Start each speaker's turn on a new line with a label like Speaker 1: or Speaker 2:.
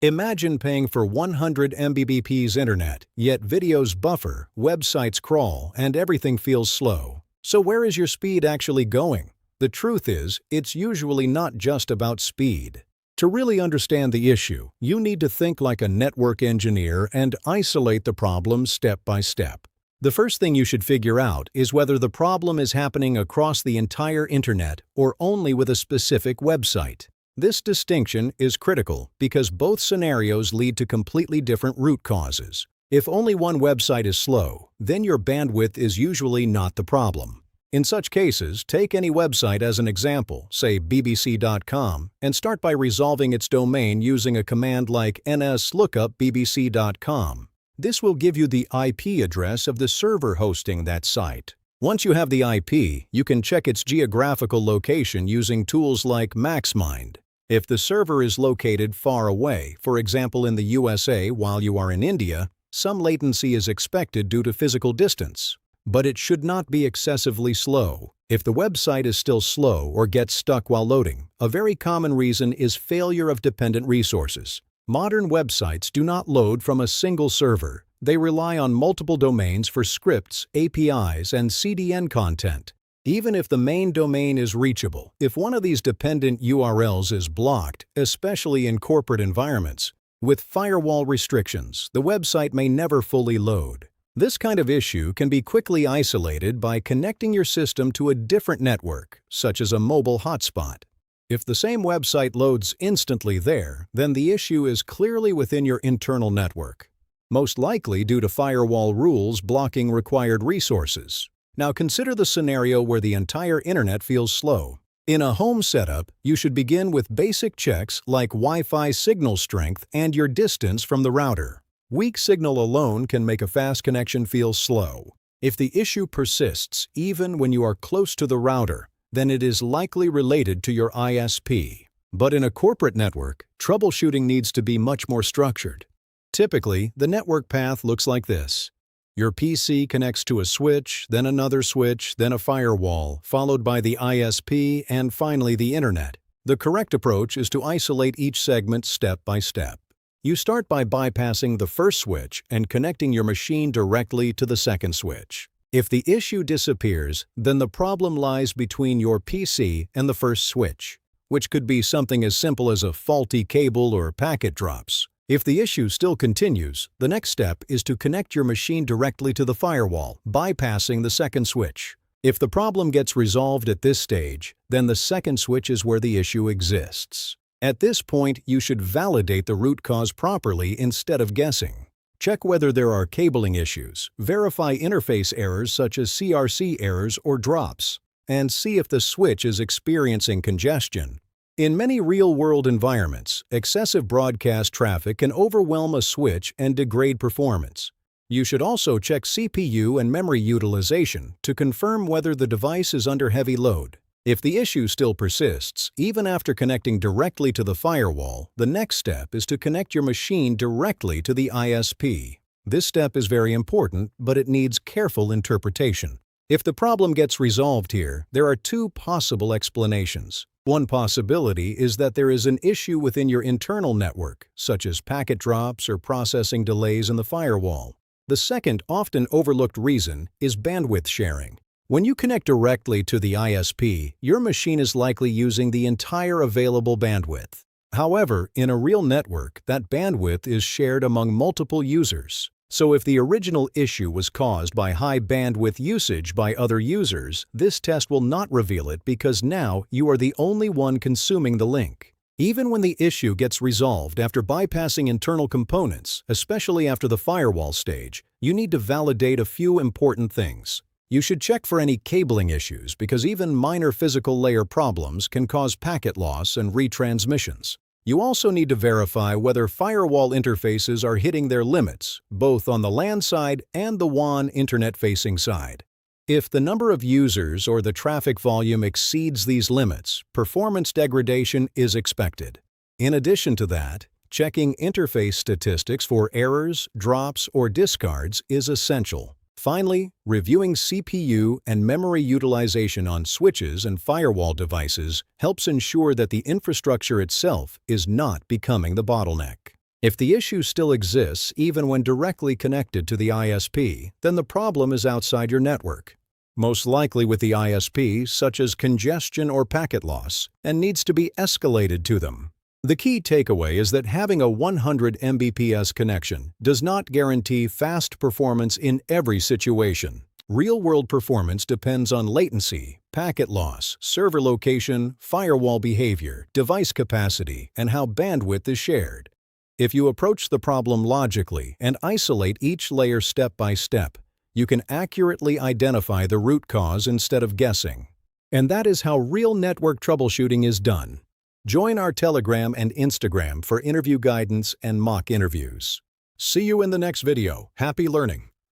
Speaker 1: Imagine paying for 100 Mbps internet, yet videos buffer, websites crawl, and everything feels slow. So where is your speed actually going? The truth is, it's usually not just about speed. To really understand the issue, you need to think like a network engineer and isolate the problem step by step. The first thing you should figure out is whether the problem is happening across the entire internet or only with a specific website. This distinction is critical because both scenarios lead to completely different root causes. If only one website is slow, then your bandwidth is usually not the problem. In such cases, take any website as an example, say bbc.com, and start by resolving its domain using a command like ns-lookup-bbc.com. This will give you the IP address of the server hosting that site. Once you have the IP, you can check its geographical location using tools like MaxMind. If the server is located far away, for example in the USA while you are in India, some latency is expected due to physical distance. But it should not be excessively slow. If the website is still slow or gets stuck while loading, a very common reason is failure of dependent resources. Modern websites do not load from a single server. They rely on multiple domains for scripts, APIs, and CDN content. Even if the main domain is reachable, if one of these dependent URLs is blocked, especially in corporate environments, with firewall restrictions, the website may never fully load. This kind of issue can be quickly isolated by connecting your system to a different network, such as a mobile hotspot. If the same website loads instantly there, then the issue is clearly within your internal network, most likely due to firewall rules blocking required resources. Now consider the scenario where the entire internet feels slow. In a home setup, you should begin with basic checks like Wi-Fi signal strength and your distance from the router. Weak signal alone can make a fast connection feel slow. If the issue persists even when you are close to the router, then it is likely related to your ISP. But in a corporate network, troubleshooting needs to be much more structured. Typically, the network path looks like this. Your PC connects to a switch, then another switch, then a firewall, followed by the ISP, and finally the internet. The correct approach is to isolate each segment step by step. You start by bypassing the first switch and connecting your machine directly to the second switch. If the issue disappears, then the problem lies between your PC and the first switch, which could be something as simple as a faulty cable or packet drops. If the issue still continues, the next step is to connect your machine directly to the firewall, bypassing the second switch. If the problem gets resolved at this stage, then the second switch is where the issue exists. At this point, you should validate the root cause properly instead of guessing. Check whether there are cabling issues, verify interface errors such as CRC errors or drops, and see if the switch is experiencing congestion. In many real-world environments, excessive broadcast traffic can overwhelm a switch and degrade performance. You should also check CPU and memory utilization to confirm whether the device is under heavy load. If the issue still persists, even after connecting directly to the firewall, the next step is to connect your machine directly to the ISP. This step is very important, but it needs careful interpretation. If the problem gets resolved here, there are two possible explanations. One possibility is that there is an issue within your internal network, such as packet drops or processing delays in the firewall. The second, often overlooked reason is bandwidth sharing. When you connect directly to the ISP, your machine is likely using the entire available bandwidth. However, in a real network, that bandwidth is shared among multiple users. So if the original issue was caused by high bandwidth usage by other users, this test will not reveal it because now you are the only one consuming the link. Even when the issue gets resolved after bypassing internal components, especially after the firewall stage, you need to validate a few important things. You should check for any cabling issues because even minor physical layer problems can cause packet loss and retransmissions. You also need to verify whether firewall interfaces are hitting their limits, both on the LAN side and the WAN internet-facing side. If the number of users or the traffic volume exceeds these limits, performance degradation is expected. In addition to that, checking interface statistics for errors, drops, or discards is essential. Finally, reviewing CPU and memory utilization on switches and firewall devices helps ensure that the infrastructure itself is not becoming the bottleneck. If the issue still exists even when directly connected to the ISP, then the problem is outside your network, most likely with the ISP, such as congestion or packet loss, and needs to be escalated to them. The key takeaway is that having a 100 Mbps connection does not guarantee fast performance in every situation. Real-world performance depends on latency, packet loss, server location, firewall behavior, device capacity, and how bandwidth is shared. If you approach the problem logically and isolate each layer step by step, you can accurately identify the root cause instead of guessing. And that is how real network troubleshooting is done. Join our Telegram and Instagram for interview guidance and mock interviews. See you in the next video. Happy learning!